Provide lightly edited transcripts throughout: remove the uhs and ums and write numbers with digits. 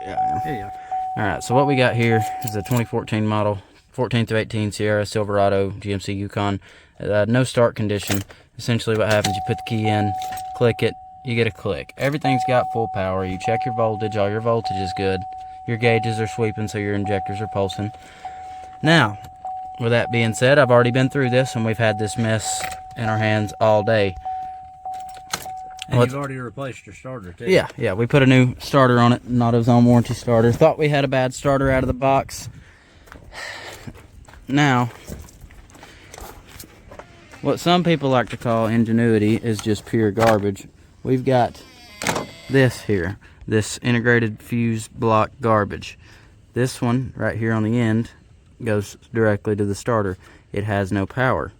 Yeah. There you go. Alright, so what we got here is a 2014 model, 14 through 18 Sierra Silverado GMC Yukon. No start condition. Essentially what happens, you put the key in, click it, you get a click. Everything's got full power. You check your voltage, all your voltage is good. Your gauges are sweeping, so your injectors are pulsing. Now, with that being said, I've already been through this and we've had this mess in our hands all day. And you've already replaced your starter too. Yeah, we put a new starter on it, not his own warranty starter. Thought we had a bad starter out of the box. Now, what some people like to call ingenuity is just pure garbage. We've got this here, this integrated fuse block garbage. This one right here on the end goes directly to the starter. It has no power.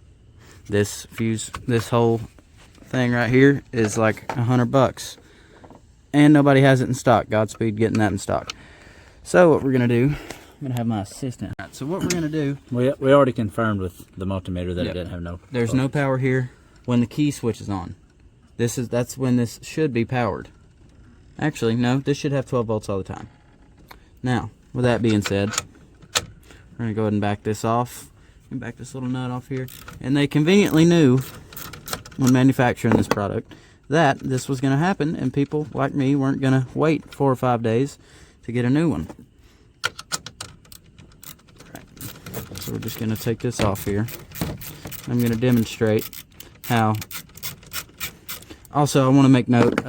This fuse, this whole thing right here is like $100, and nobody has it in stock. Godspeed getting that in stock. So what we're gonna do, I'm gonna have my assistant. Right, so what we're gonna do, we already confirmed with the multimeter that it didn't have no. There's no power here when the key switches on. That's when this should be powered. Actually, no, this should have 12 volts all the time. Now, with that being said, we're gonna go ahead and back this off and back this little nut off here. And they conveniently knew when manufacturing this product that this was going to happen, and people like me weren't going to wait 4 or 5 days to get a new one. Right. So we're just going to take this off here. I'm going to demonstrate how. Also, I want to make note,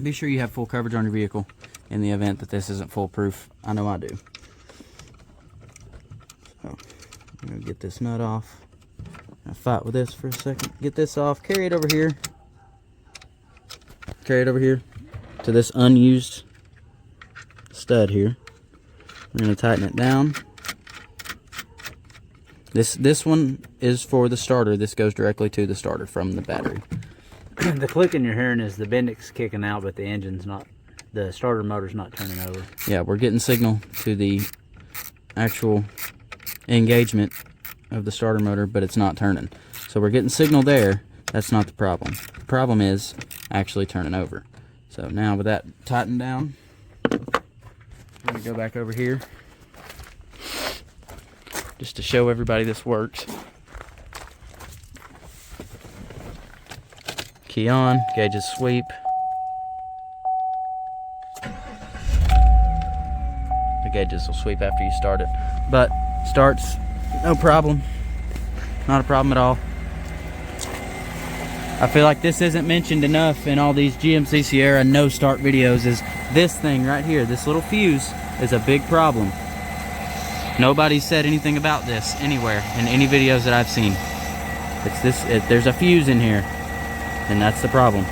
be sure you have full coverage on your vehicle in the event that this isn't foolproof. I know I do. So I'm going to get this nut off. I'll fight with this for a second. Get this off. Carry it over here. Carry it over here to this unused stud here. We're going to tighten it down. This one is for the starter. This goes directly to the starter from the battery. The clicking you're hearing is the Bendix kicking out, but the engine's not, the starter motor's not turning over. Yeah, we're getting signal to the actual engagement of the starter motor, but it's not turning. So we're getting signal there. That's not the problem. The problem is actually turning over. So now with that tightened down, I'm going to go back over here just to show everybody this works. Key on, gauges sweep. The gauges will sweep after you start it, but starts no problem. Not a problem at all. I feel like this isn't mentioned enough in all these GMC Sierra no start videos. Is this thing right here, this little fuse, is a big problem. Nobody said anything about this anywhere in any videos that I've seen. It's this, there's a fuse in here, and that's the problem.